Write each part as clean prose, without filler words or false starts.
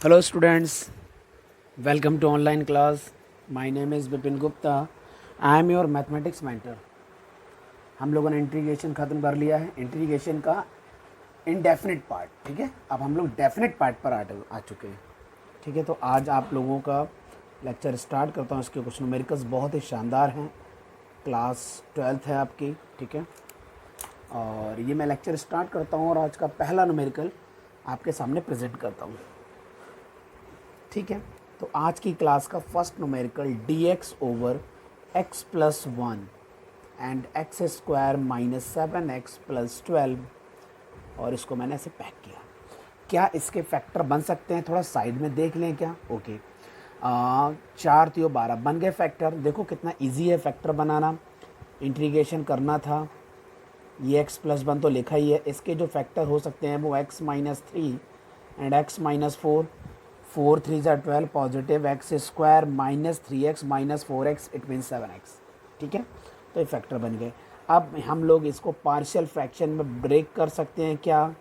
Hello students, welcome to online class. My name is Bipin Gupta. I am your mathematics mentor. हम लोगों ने integration ख़त्म कर लिया है, इंटीग्रेशन का इनडेफिनिट पार्ट, ठीक है। अब हम लोग डेफिनिट पार्ट पर आ चुके हैं, ठीक है। तो आज आप लोगों का लेक्चर स्टार्ट करता हूँ। इसके कुछ न्यूमेरिकल्स बहुत ही शानदार हैं। क्लास 12th है आपकी, ठीक है। और ये मैं लेक्चर स्टार्ट करता हूँ और आज का पहला न्यूमेरिकल आपके सामने प्रेजेंट करता हूँ, ठीक है। तो आज की क्लास का first numerical dx over x plus 1 and x square minus 7x plus 12, और इसको मैंने ऐसे पैक किया। क्या इसके फैक्टर बन सकते हैं? थोड़ा साइड में देख लें क्या। ओके, 4 3 12 बन गए फैक्टर। देखो कितना इजी है फैक्टर बनाना। इंटीग्रेशन करना था, ये x प्लस 1 तो लिखा ही है। इसके जो फैक्टर हो सकते हैं वो x minus 3 and x minus 4, 4 3 ज़ा 12, positive x square minus 3x minus 4x, it mean 7x, ठीक है। तो ये फैक्टर बन गए। अब हम लोग इसको पार्शियल फ्रैक्शन में ब्रेक कर सकते हैं क्या?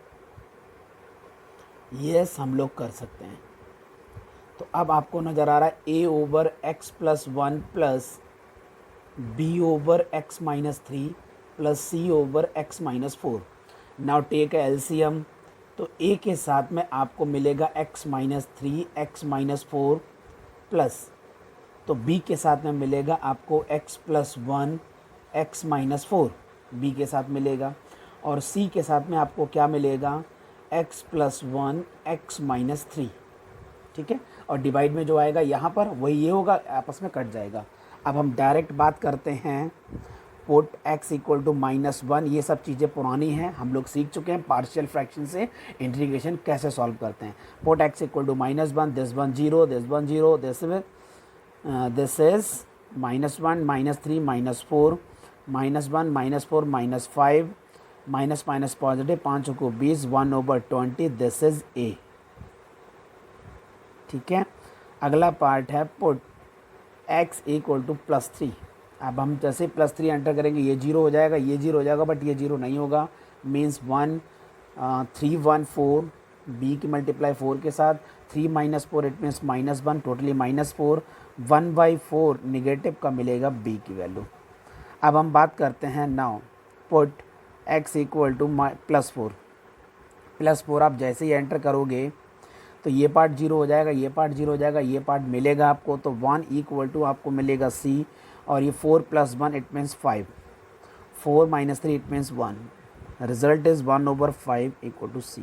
यस, हम लोग कर सकते हैं। तो अब आपको नज़र आ रहा है a over x plus 1 plus b over x minus 3 plus c over x minus 4। Now take a LCM. तो a के साथ में आपको मिलेगा x minus 3 x minus 4 plus, तो b के साथ में मिलेगा आपको x plus 1 x minus 4, B के साथ मिलेगा। और c के साथ में आपको क्या मिलेगा? x प्लस 1 एक्स माइनस 3, ठीक है। और डिवाइड में जो आएगा यहाँ पर वही ये होगा, आपस में कट जाएगा। अब हम डायरेक्ट बात करते हैं। पुट x इक्वल टू -1, ये सब चीज़ें पुरानी हैं, हम लोग सीख चुके हैं पार्शियल फ्रैक्शन से इंटीग्रेशन कैसे सॉल्व करते हैं। Put x equal to -1, this 1 0, this 1 0, this is -1 -3 -4 -1 -4 -5, minus minus positive, 5 को 20, 1 ओवर 20, दिस इज a, ठीक है। अगला पार्ट है पुट x इक्वल टू +3। अब हम जैसे +3 एंटर करेंगे ये 0 हो जाएगा, ये 0 हो जाएगा, बट ये 0 नहीं होगा। मीन्स 1 3 1 4, b की मल्टीप्लाई 4 के साथ, 3 minus 4 it means -1, totally -4, 1/4 negative का मिलेगा b की वैल्यू। अब हम बात करते हैं now put x equal to +4। आप जैसे ही एंटर करोगे तो ये पार्ट 0 हो जाएगा, ये पार्ट 0 हो जाएगा, ये पार्ट मिलेगा आपको। तो 1 इक्वल टू आपको मिलेगा c, और ये 4 + 1 it means 5, 4 - 3 it means 1, result is 1 over 5 equal to c।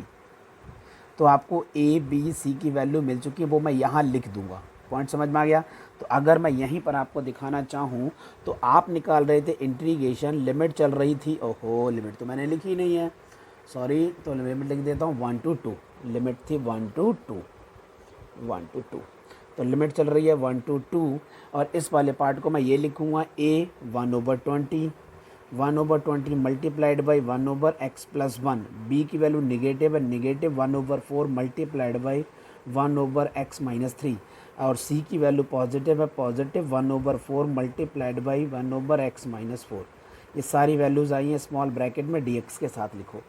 तो आपको a b c की वैल्यू मिल चुकी है, वो मैं यहाँ लिख दूंगा। पॉइंट समझ में आ गया? तो अगर मैं यहीं पर आपको दिखाना चाहूँ तो आप निकाल रहे थे इंटीग्रेशन, लिमिट चल रही थी, ओहो लिमिट तो मैंने लिखी नहीं है, सॉरी। तो लिमिट लिख देता हूँ 1 to 2, लिमिट थी 1 to 2, 1 to 2। तो लिमिट चल रही है 1 to 2, और इस वाले पार्ट को मैं ये लिखूँगा a 1 over 20, 1 over 20 multiplied by 1 over x plus 1, b की वैल्यू निगेटिव है, negative 1 over 4 multiplied by 1 over x minus 3, और c की वैल्यू पॉजिटिव है, positive 1 over 4 multiplied by 1 over x minus 4। ये सारी वैल्यूज़ आई हैं स्मॉल ब्रैकेट में, dx के साथ लिखो।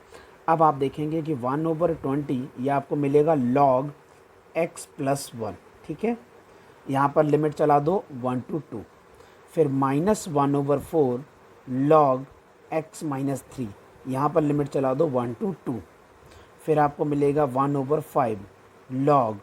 अब आप देखेंगे कि 1 ओवर 20 ये आपको मिलेगा log x प्लस 1, ठीक है। यहाँ पर लिमिट चला दो 1 to 2, फिर -1 ओवर 4 log x माइनस 3, यहाँ पर लिमिट चला दो 1 to 2, फिर आपको मिलेगा 1 ओवर 5 log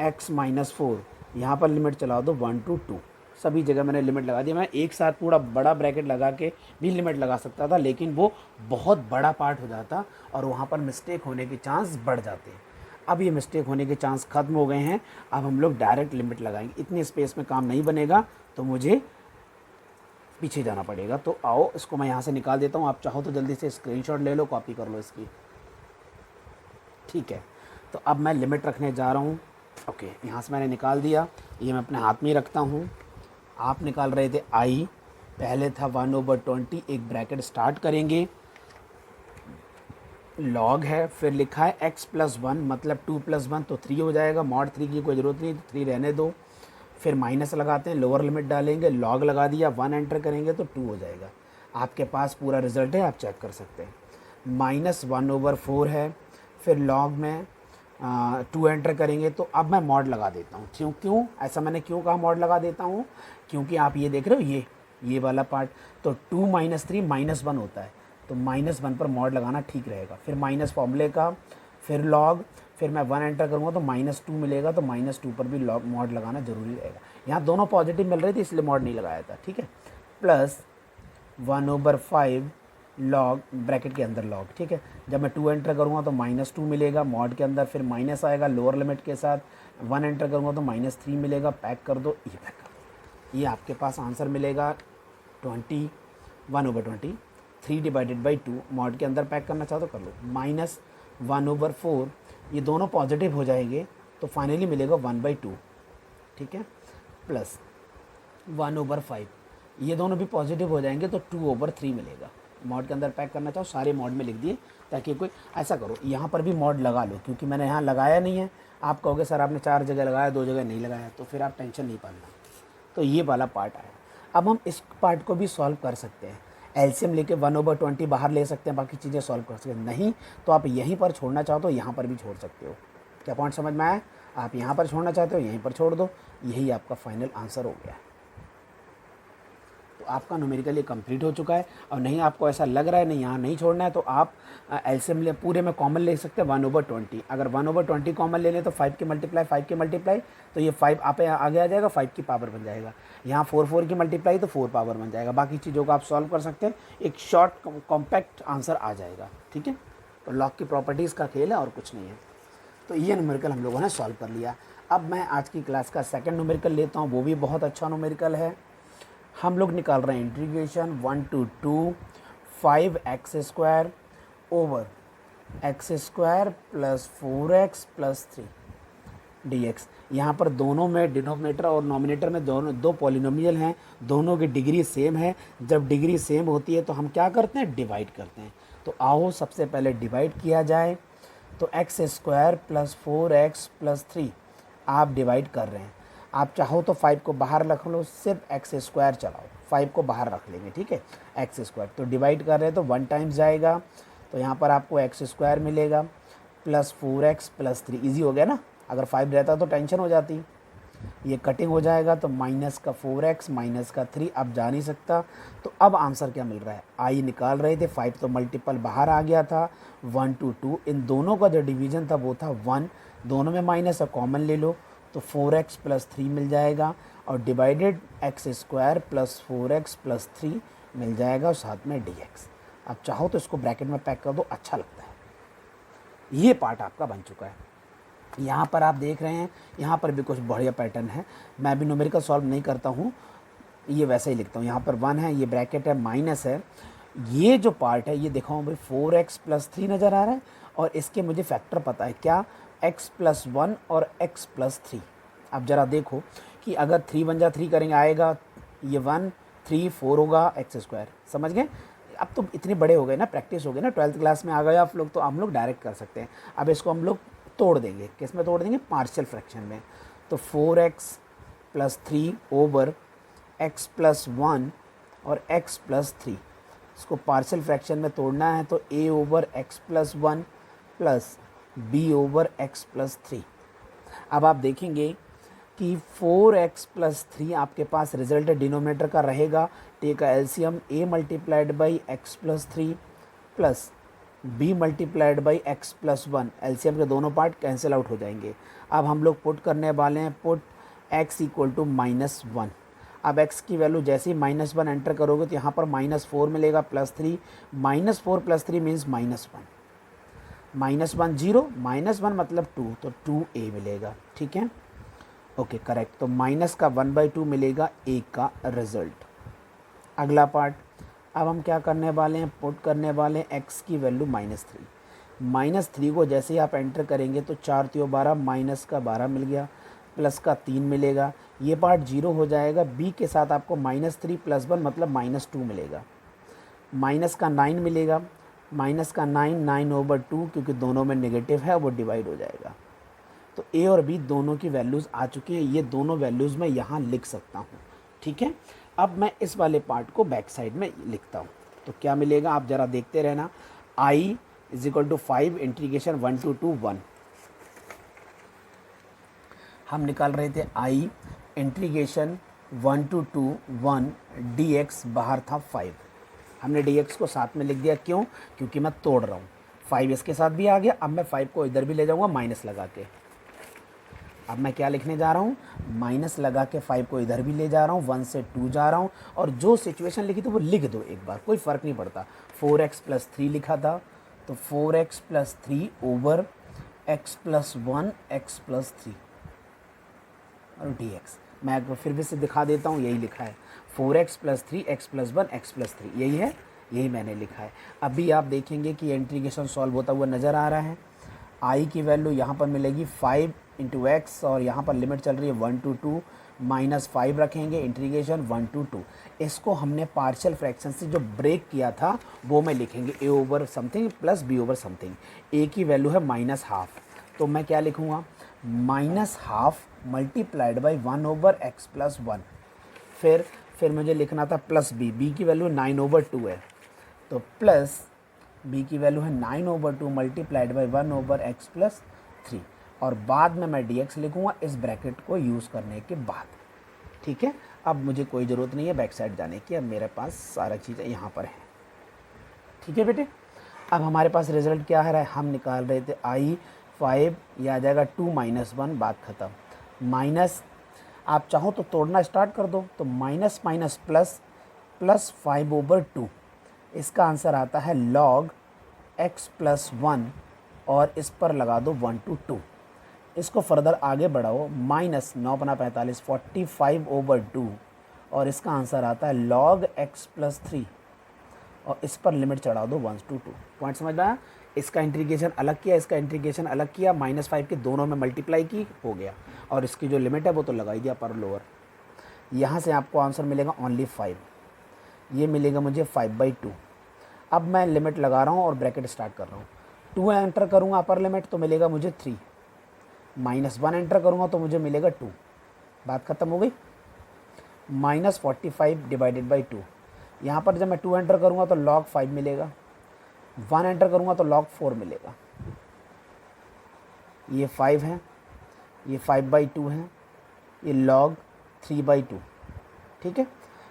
x माइनस 4, यहाँ पर लिमिट चला दो 1 to 2। सभी जगह मैंने लिमिट लगा दी। मैं एक साथ पूरा बड़ा ब्रैकेट लगा के भी लिमिट लगा सकता था, लेकिन वो बहुत बड़ा पार्ट हो जाता और वहाँ पर मिस्टेक होने के चांस बढ़ जाते हैं। अब ये मिस्टेक होने के चांस ख़त्म हो गए हैं। अब हम लोग डायरेक्ट लिमिट लगाएंगे, इतनी स्पेस में काम नहीं बनेगा, तो मुझे पीछे जाना पड़ेगा। तो आओ इसको मैं यहाँ से निकाल देता हूँ। आप चाहो तो जल्दी से स्क्रीनशॉट ले लो, कॉपी कर लो इसकी, ठीक है। तो अब मैं लिमिट रखने जा रहा हूँ। ओके, यहाँ से मैंने निकाल दिया, ये मैं अपने हाथ में ही रखता हूँ। आप निकाल रहे थे i, पहले था 1 ओवर 20, एक ब्रैकेट स्टार्ट करेंगे, लॉग है, फिर लिखा है x प्लस 1, मतलब 2 + 1 तो 3 हो जाएगा, मॉड 3 की कोई ज़रूरत नहीं, तो 3 रहने दो। फिर माइनस लगाते हैं, लोअर लिमिट डालेंगे, लॉग लगा दिया, 1 एंटर करेंगे तो 2 हो जाएगा। आपके पास पूरा रिजल्ट है, आप चेक कर सकते हैं। -1 ओवर 4 है, फिर लॉग में टू एंटर करेंगे। तो अब मैं मॉड लगा देता हूँ। क्यों ऐसा मैंने क्यों कहा मॉड लगा देता हूँ? क्योंकि आप ये देख रहे हो ये वाला पार्ट, तो 2 - 3 -1 होता है, तो -1 पर मॉड लगाना ठीक रहेगा। फिर माइनस फॉर्मूले का, फिर लॉग, फिर मैं 1 एंटर करूँगा तो -2 मिलेगा, तो -2 पर भी लॉग मॉड लगाना ज़रूरी रहेगा। यहाँ दोनों पॉजिटिव मिल रहे थे इसलिए मॉड नहीं लगाया था, ठीक है। प्लस 1/5 लॉग ब्रैकेट के अंदर लॉग, ठीक है। जब मैं 2 एंटर करूँगा तो -2 मिलेगा मॉड के अंदर, फिर माइनस आएगा लोअर लिमिट के साथ, 1 एंटर करूँगा तो -3 मिलेगा। पैक कर दो, ये पैक कर दो, ये आपके पास आंसर मिलेगा 20 1/20 3 डिवाइडेड बाई 2। मॉड के अंदर पैक करना चाहो तो कर लो। -1/4, ये दोनों पॉजिटिव हो जाएंगे तो फाइनली मिलेगा 1/2, ठीक है। प्लस 1/5, ये दोनों भी पॉजिटिव हो जाएंगे तो 2/3 मिलेगा। मॉड के अंदर पैक करना चाहो सारे मॉड में लिख दिए, ताकि कोई ऐसा करो यहाँ पर भी मॉड लगा लो, क्योंकि मैंने यहाँ लगाया नहीं है। आप कहोगे सर आपने 4 जगह लगाया 2 जगह नहीं लगाया, तो फिर आप टेंशन नहीं पालना। तो ये वाला पार्ट आया। अब हम इस पार्ट को भी सॉल्व कर सकते हैं। एलसीएम लेके 1/20 बाहर ले सकते हैं, बाकी चीज़ें सॉल्व कर सकते हैं। नहीं तो आप यहीं पर छोड़ना चाहो तो यहाँ पर भी छोड़ सकते हो। क्या पॉइंट समझ में आया? आप यहाँ पर छोड़ना चाहते हो यहीं पर छोड़ दो, यही आपका फाइनल आंसर हो गया। तो आपका न्यूमेरिकल ये कंप्लीट हो चुका है। और नहीं आपको ऐसा लग रहा है नहीं यहाँ नहीं छोड़ना है, तो आप एलसीएम ले पूरे में कॉमन ले सकते हैं 1/20। अगर 1/20 कॉमन ले लें तो 5 की मल्टीप्लाई, तो ये 5 आप आगे आ जाएगा, 5 की पावर बन जाएगा। यहाँ 4 की मल्टीप्लाई तो 4 पावर बन जाएगा। बाकी चीज़ों को आप सॉल्व कर सकते हैं, एक शॉर्ट कॉम्पैक्ट आंसर आ जाएगा, ठीक है। तो लॉग की प्रॉपर्टीज़ का खेल है और कुछ नहीं है। तो ये न्यूमेरिकल हम लोगों ने सॉल्व कर लिया। अब मैं आज की क्लास का सेकंड न्यूमेरिकल लेता हूँ, वो भी बहुत अच्छा न्यूमेरिकल है। हम लोग निकाल रहे हैं integration 1 to 2 5x² over x² plus 4x plus 3 dx। यहाँ पर दोनों में डिनोमिनेटर और नॉमिनेटर में दोनों दो पॉलिनोमियल हैं, दोनों की डिग्री सेम है। जब डिग्री सेम होती है तो हम क्या करते हैं, डिवाइड करते हैं। तो आओ सबसे पहले डिवाइड किया जाए। तो x² प्लस 4x प्लस 3 आप डिवाइड कर रहे हैं। आप चाहो तो 5 को बाहर रख लो, सिर्फ x² चलाओ, 5 को बाहर रख लेंगे, ठीक है। x², तो डिवाइड कर रहे हैं तो 1 टाइम्स जाएगा, तो यहाँ पर आपको x² मिलेगा प्लस 4x प्लस 3। ईजी हो गया ना, अगर 5 रहता तो टेंशन हो जाती। ये कटिंग हो जाएगा तो माइनस का 4x माइनस का 3, अब जा नहीं सकता। तो अब आंसर क्या मिल रहा है, आई निकाल रहे थे, 5 तो मल्टीपल बाहर आ गया था, 1 to 2, इन दोनों का जो डिवीज़न था वो था 1, दोनों में माइनस है कॉमन ले लो, तो 4x प्लस 3 मिल जाएगा, और divided x² plus 4x plus 3 मिल जाएगा, और साथ में dx। अब चाहो तो इसको ब्रैकेट में पैक कर दो, अच्छा लगता है। ये पार्ट आपका बन चुका है। यहाँ पर आप देख रहे हैं, यहाँ पर भी कुछ बढ़िया पैटर्न है। मैं भी न्यूमेरिकल सॉल्व नहीं करता हूँ, ये वैसे ही लिखता हूँ। यहाँ पर 1 है, ये ब्रैकेट है, माइनस है। ये जो पार्ट है ये देखो भाई 4x प्लस 3 नज़र आ रहा है, और इसके मुझे फैक्टर पता है क्या, x प्लस 1 और x प्लस 3। अब ज़रा देखो कि अगर 3 1 जा 3 करेंगे आएगा, ये 1 3 4 होगा x², समझ गए। अब तो इतने बड़े हो गए ना, प्रैक्टिस हो गई ना, 12th क्लास में आ गए आप लोग, तो हम लोग डायरेक्ट कर सकते हैं। अब इसको हम लोग तोड़ देंगे, किस में तोड़ देंगे, पार्शियल फ्रैक्शन में। तो 4x plus 3 over x plus 1 और x प्लस 3, इसको पार्शियल फ्रैक्शन में तोड़ना है। तो a over x plus 1 plus b over x plus 3। अब आप देखेंगे कि 4x प्लस 3 आपके पास रिजल्ट डिनोमिनेटर का रहेगा, टेक का LCM a multiplied by x plus 3 plus b multiplied by x plus 1। LCM के दोनों पार्ट कैंसिल आउट हो जाएंगे। अब हम लोग पुट करने वाले हैं, पुट x इक्वल टू -1। अब x की वैल्यू जैसे ही -1 एंटर करोगे तो यहाँ पर -4 मिलेगा प्लस 3, -4 प्लस 3 मीन्स -1, -1 0, -1 मतलब 2, तो 2a मिलेगा, ठीक है। Okay correct. तो माइनस का 1/2 मिलेगा a का रिजल्ट। अगला पार्ट, अब हम क्या करने वाले हैं, पुट करने वाले हैं x की वैल्यू -3। -3 को जैसे ही आप एंटर करेंगे तो 4 3 12, माइनस का 12 मिल गया, प्लस का 3 मिलेगा, ये पार्ट 0 हो जाएगा। b के साथ आपको -3 प्लस 1 मतलब -2 मिलेगा, माइनस का 9 मिलेगा, माइनस का 9 ओवर 2, क्योंकि दोनों में नेगेटिव है वो डिवाइड हो जाएगा। तो a और b दोनों की वैल्यूज़ आ चुकी हैं, ये दोनों वैल्यूज़ मैं यहाँ लिख सकता हूँ, ठीक है। अब मैं इस वाले पार्ट को बैक साइड में लिखता हूँ, तो क्या मिलेगा आप ज़रा देखते रहना। i = 5 इंटीग्रेशन 1 to 2 1, हम निकाल रहे थे आई इंटीग्रेशन 1 to 2 1 dx, बाहर था 5। हमने dx को साथ में लिख दिया, क्यों? क्योंकि मैं तोड़ रहा हूँ। 5 इसके साथ भी आ गया, अब मैं 5 को इधर भी ले जाऊँगा माइनस लगा के। अब मैं क्या लिखने जा रहा हूँ? माइनस लगा के 5 को इधर भी ले जा रहा हूँ, 1 से 2 जा रहा हूँ, और जो सिचुएशन लिखी थी वो लिख दो एक बार, कोई फ़र्क नहीं पड़ता। 4x + 3 लिखा था, तो 4x + 3 ओवर x + 1 x + 3 और dx। मैं एक बार फिर भी से दिखा देता हूँ, यही लिखा है 4x + 3 x + 1 x + 3, यही है, यही मैंने लिखा है। अभी आप देखेंगे कि इंटीग्रेशन सॉल्व होता हुआ नज़र आ रहा है। आई की वैल्यू यहाँ पर मिलेगी 5 × x, और यहाँ पर लिमिट चल रही है 1 to 2, -5 रखेंगे, इंटीग्रेशन 1 to 2। इसको हमने पार्शियल फ्रैक्शन से जो ब्रेक किया था वो में लिखेंगे a/समथिंग + b/समथिंग। a की वैल्यू है -12, तो मैं क्या लिखूँगा? -12 × 1/x + 1। फिर मुझे लिखना था प्लस b की वैल्यू 9/2 है, तो प्लस b की वैल्यू है 9/2 × 1/x + 3, और बाद में मैं dx लिखूँगा इस ब्रैकेट को यूज़ करने के बाद। ठीक है, अब मुझे कोई ज़रूरत नहीं है बैक साइड जाने की, अब मेरे पास सारा चीज़ें यहाँ पर हैं। ठीक है बेटे, अब हमारे पास रिजल्ट क्या है? हम निकाल रहे थे आई 5, यह आ जाएगा 2 - 1, बात ख़त्म। माइनस, आप चाहो तो तोड़ना स्टार्ट कर दो, तो माइनस माइनस प्लस, प्लस 5/2, इसका आंसर आता है log x + 1, और इस पर लगा दो 1 to 2। इसको फर्दर आगे बढ़ाओ, -9 × 45 45/2, और इसका आंसर आता है log x + 3, और इस पर लिमिट चढ़ा दो 1 to 2। पॉइंट समझ में आया? इसका इंटीग्रेशन अलग किया, इसका इंटीग्रेशन अलग किया, -5 के दोनों में मल्टीप्लाई की, हो गया, और इसकी जो लिमिट है वो तो लगा ही दिया पर लोअर। यहाँ से आपको आंसर मिलेगा ओनली 5, ये मिलेगा मुझे 5/2। अब मैं लिमिट लगा रहा हूँ और ब्रैकेट स्टार्ट कर रहा हूँ। 2 एंटर करूँगा अपर लिमिट तो मिलेगा मुझे 3, -1 एंटर करूँगा तो मुझे मिलेगा 2, बात ख़त्म हो गई। -45/2, यहाँ पर जब मैं 2 एंटर करूँगा तो log 5 मिलेगा, 1 एंटर करूँगा तो log 4 मिलेगा। ये 5 है, ये 5/2 है, ये log 3/2। ठीक है,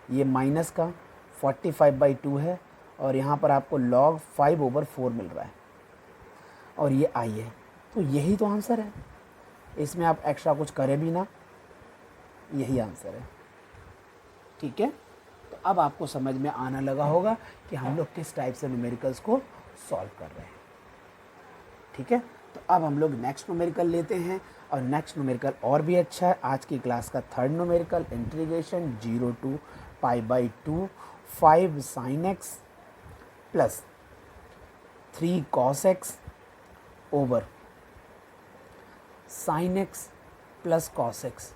ये माइनस का 45/2 है, और यहाँ पर आपको log 5/4 मिल रहा है, और ये आई है। तो यही तो आंसर है, इसमें आप एक्स्ट्रा कुछ करें भी ना, यही आंसर है। ठीक है, तो अब आपको समझ में आना लगा होगा कि हम लोग किस टाइप से न्यूमेरिकल्स को सॉल्व कर रहे हैं। ठीक है, तो अब हम लोग नेक्स्ट न्यूमेरिकल लेते हैं, और नेक्स्ट न्यूमेरिकल और भी अच्छा है। आज की क्लास का third numerical, integration 0 to π/2 5 sin x + 3 cos x over sin x + cos x।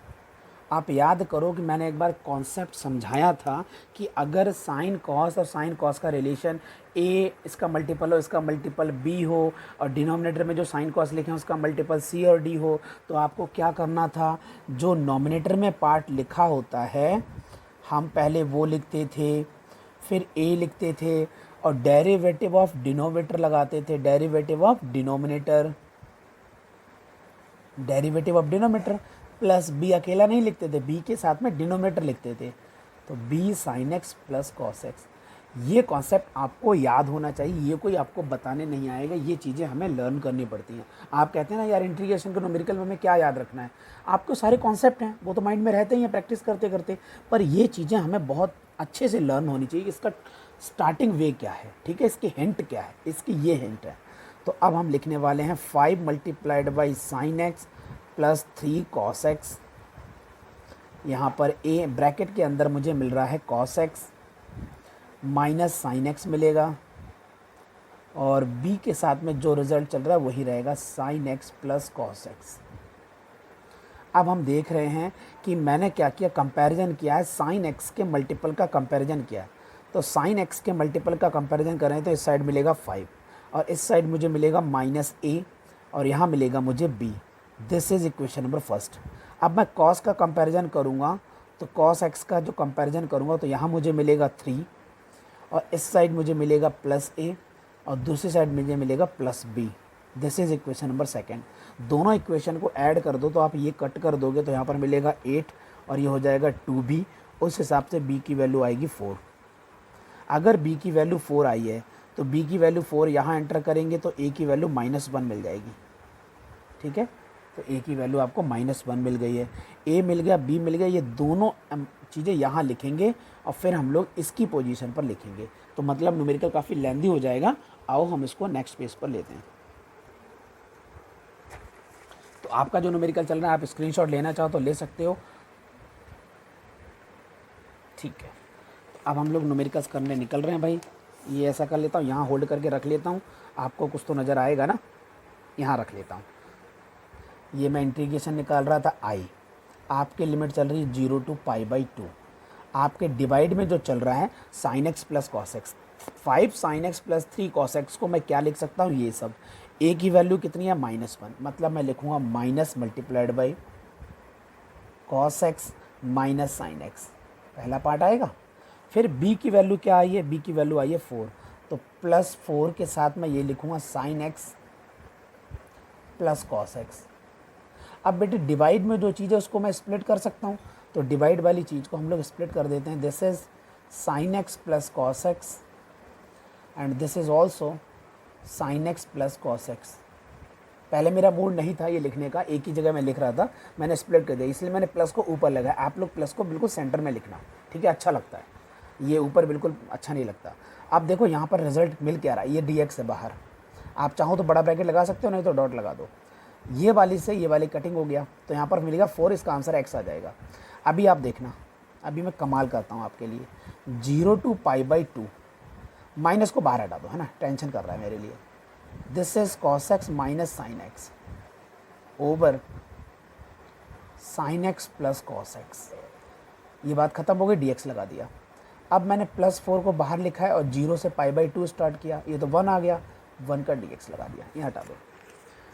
आप याद करो कि मैंने एक बार कॉन्सेप्ट समझाया था कि अगर साइन कॉस और साइन कॉस का रिलेशन a इसका मल्टीपल हो, इसका मल्टीपल b हो, और डिनोमिनेटर में जो साइन कॉस लिखे हैं उसका मल्टीपल c और d हो, तो आपको क्या करना था? जो नॉमिनेटर में पार्ट लिखा होता है हम पहले वो लिखते थे, फिर a लिखते थे, और डेरिवेटिव ऑफ डिनोमिनेटर लगाते थे, derivative of denominator, derivative of denominator, plus b अकेला नहीं लिखते थे, b के साथ में डिनोमिनेटर लिखते थे, तो b sin x + cos x। ये कॉन्सेप्ट आपको याद होना चाहिए, ये कोई आपको बताने नहीं आएगा, ये चीज़ें हमें लर्न करनी पड़ती हैं। आप कहते हैं ना यार इंटीग्रेशन के न्यूमेरिकल में हमें क्या याद रखना है, आपको सारे कॉन्सेप्ट हैं वो तो माइंड में रहते ही हैं प्रैक्टिस करते करते, पर ये चीज़ें हमें बहुत अच्छे से लर्न होनी चाहिए। इसका स्टार्टिंग वे क्या है, ठीक है, इसकी हिंट क्या है, इसकी ये हिंट है। तो अब हम लिखने वाले हैं 5 × sin x + 3 cos x। यहाँ पर a ब्रैकेट के अंदर मुझे मिल रहा है cos x minus sine x मिलेगा, और b के साथ में जो रिज़ल्ट चल रहा है वही रहेगा sin x + cos x। अब हम देख रहे हैं कि मैंने क्या किया, कंपैरिजन किया है, sin x के मल्टीपल का कंपैरिजन किया। तो sin x के मल्टीपल का कंपैरिजन करें तो इस साइड मिलेगा 5, और इस साइड मुझे मिलेगा -a, और यहाँ मिलेगा मुझे b। This is equation number first. अब मैं cos का कंपैरिजन करूँगा, तो cos x का जो कंपैरिजन करूँगा तो यहाँ मुझे मिलेगा 3, और इस साइड मुझे मिलेगा +a, और दूसरी साइड मुझे मिलेगा +b। This is equation number second. दोनों इक्वेशन को ऐड कर दो तो आप ये कट कर दोगे तो यहाँ पर मिलेगा 8 और ये हो जाएगा 2b। उस हिसाब से b की वैल्यू आएगी 4। अगर b की वैल्यू 4 आई है तो b की वैल्यू 4 यहाँ एंटर करेंगे तो a की वैल्यू -1 मिल जाएगी। ठीक है, तो a की वैल्यू आपको -1 मिल गई है, a मिल गया, b मिल गया। ये दोनों चीज़ें यहाँ लिखेंगे और फिर हम लोग इसकी पोजीशन पर लिखेंगे। तो मतलब न्यूमेरिकल काफ़ी लेंथी हो जाएगा। आओ हम इसको नेक्स्ट पेज पर लेते हैं। तो आपका जो न्यूमेरिकल चल रहा है आप स्क्रीनशॉट लेना चाहो तो ले सकते हो। ठीक है, तो अब हम लोग न्यूमेरिकल्स करने निकल रहे हैं भाई। ये ऐसा कर लेता हूँ, यहाँ होल्ड करके रख लेता हूँ, आपको कुछ तो नज़र आएगा ना। यहाँ रख लेता हूँ। ये मैं इंटीग्रेशन निकाल रहा था आई, आपके लिमिट चल रही है 0 to π/2। आपके डिवाइड में जो चल रहा है sin x plus cos x, 5 sin x plus 3 cos x को मैं क्या लिख सकता हूँ, ये सब। a की वैल्यू कितनी है -1, मतलब मैं लिखूँगा minus multiplied by cos x minus sine x, पहला पार्ट आएगा। फिर b की वैल्यू क्या आई है, b की वैल्यू आई है 4, तो +4 के साथ मैं ये लिखूँगा sin x plus cos x. अब बेटे डिवाइड में जो चीज़ है उसको मैं स्प्लिट कर सकता हूँ, तो डिवाइड वाली चीज़ को हम लोग स्प्लिट कर देते हैं। This is sin x plus cos x and this is also sin x plus cos x. पहले मेरा मूड नहीं था ये लिखने का, एक ही जगह मैं लिख रहा था, मैंने स्प्लिट कर दिया, इसलिए मैंने प्लस को ऊपर लगाया। आप लोग प्लस को बिल्कुल सेंटर में लिखना, ठीक है, अच्छा लगता है। ये ऊपर बिल्कुल अच्छा नहीं लगता। अब देखो यहाँ पर रिजल्ट मिल क्या रहा है, ये dx है बाहर। आप चाहो तो बड़ा ब्रैकेट लगा सकते हो, नहीं तो डॉट लगा दो। ये वाली से ये वाली कटिंग हो गया, तो यहाँ पर मिलेगा 4, इसका आंसर x आ जाएगा। अभी आप देखना, अभी मैं कमाल करता हूँ आपके लिए। 0 to π/2, माइनस को बाहर हटा दो, है ना, टेंशन कर रहा है मेरे लिए। This is cos x minus sine x over sine x plus cos x. ये बात खत्म हो गई, dx लगा दिया। अब मैंने +4 को बाहर लिखा है और 0 से π/2 स्टार्ट किया, ये तो 1 आ गया, 1 का dx लगा दिया, ये हटा दो।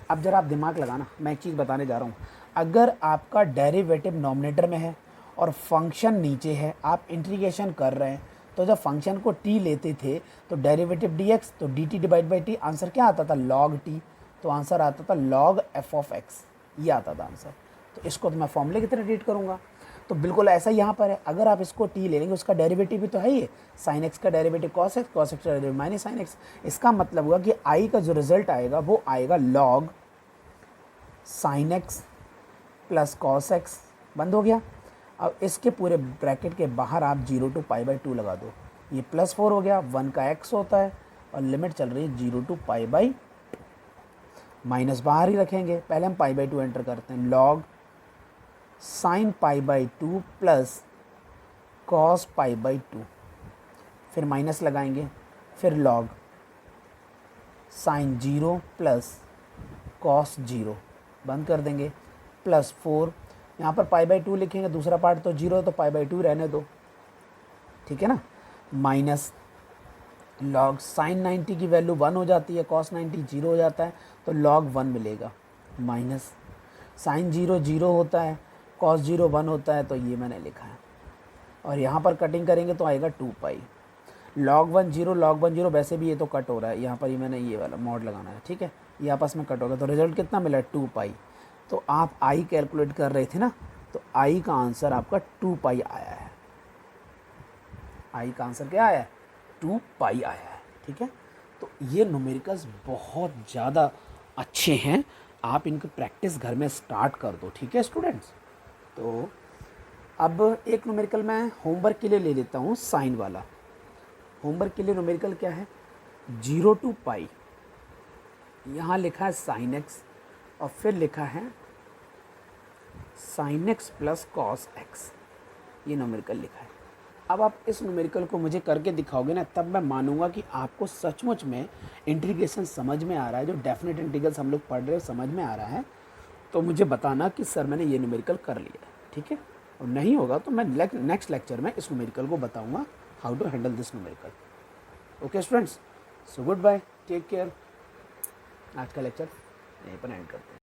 अब जरा आप दिमाग लगाना, मैं एक चीज़ बताने जा रहा हूँ। अगर आपका डेरिवेटिव नॉमिनेटर में है और फंक्शन नीचे है, आप इंटीग्रेशन कर रहे हैं, तो जब फंक्शन को t लेते थे तो डेरिवेटिव dx, तो dt divide by T, answer क्या आता था, log t, तो आंसर आता था log f ऑफ x, ये आता था आंसर। तो इसको तो मैं फॉर्मूले की तरह ट्रीट करूँगा। तो बिल्कुल ऐसा ही यहाँ पर है, अगर आप इसको t ले लेंगे, उसका डेरिवेटिव भी तो है ही, साइन एक्स का derivative cos x, cos x का डेरिवेटिव माइनस साइन एक्स। इसका मतलब हुआ कि i का जो रिजल्ट आएगा वो आएगा log sine x plus cos x. बंद हो गया। अब इसके पूरे ब्रैकेट के बाहर आप 0 to π/2 लगा दो, ये +4 हो गया, 1 का x होता है और लिमिट चल रही है 0 to π/, माइनस बाहर ही रखेंगे। पहले हम π/2 एंटर करते हैं, log साइन π/2 प्लस कॉस π/2, फिर माइनस लगाएंगे, फिर log साइन 0 प्लस कॉस 0, बंद कर देंगे, +4, यहाँ पर π/2 लिखेंगे, दूसरा पार्ट तो 0 तो π/2 रहने दो, ठीक है ना, माइनस log साइन 90 की वैल्यू 1 हो जाती है, cos 90 0 हो जाता है, तो log 1 मिलेगा, माइनस साइन 0 0 होता है, cos 0 1 होता है, तो ये मैंने लिखा है। और यहाँ पर कटिंग करेंगे तो आएगा 2π, log 1 0 log 1 0, वैसे भी ये तो कट हो रहा है, यहाँ पर ही मैंने ये वाला मॉड लगाना है, ठीक है, ये आपस में कट होगा, तो रिजल्ट कितना मिला, 2π। तो आप i कैलकुलेट कर रहे थे ना, तो i का आंसर आपका 2π आया है। i का आंसर क्या आया है, 2π आया है, ठीक है। तो ये न्यूमेरिकल्स बहुत ज़्यादा अच्छे हैं, आप इनकी प्रैक्टिस घर में स्टार्ट कर दो, ठीक है स्टूडेंट्स। तो अब एक न्यूमेरिकल मैं होमवर्क के लिए ले लेता हूँ, साइन वाला। होमवर्क के लिए न्यूमेरिकल क्या है, 0 to π, यहाँ लिखा है साइन एक्स और फिर लिखा है sine x plus cos x, ये न्यूमेरिकल लिखा है। अब आप इस न्यूमेरिकल को मुझे करके दिखाओगे ना, तब मैं मानूंगा कि आपको सचमुच में इंटीग्रेशन समझ में आ रहा है, जो डेफिनेट इंटीग्रल्स हम लोग पढ़ रहे हैं समझ में आ रहा है। तो मुझे बताना कि सर मैंने ये न्यूमेरिकल कर लिया, ठीक है। और नहीं होगा तो मैं नेक्स्ट लेक्चर में इस न्यूमेरिकल को बताऊँगा, how to handle this numerical. Okay students, so good bye, take care. आज का लेक्चर यहीं पर एंड करते हैं।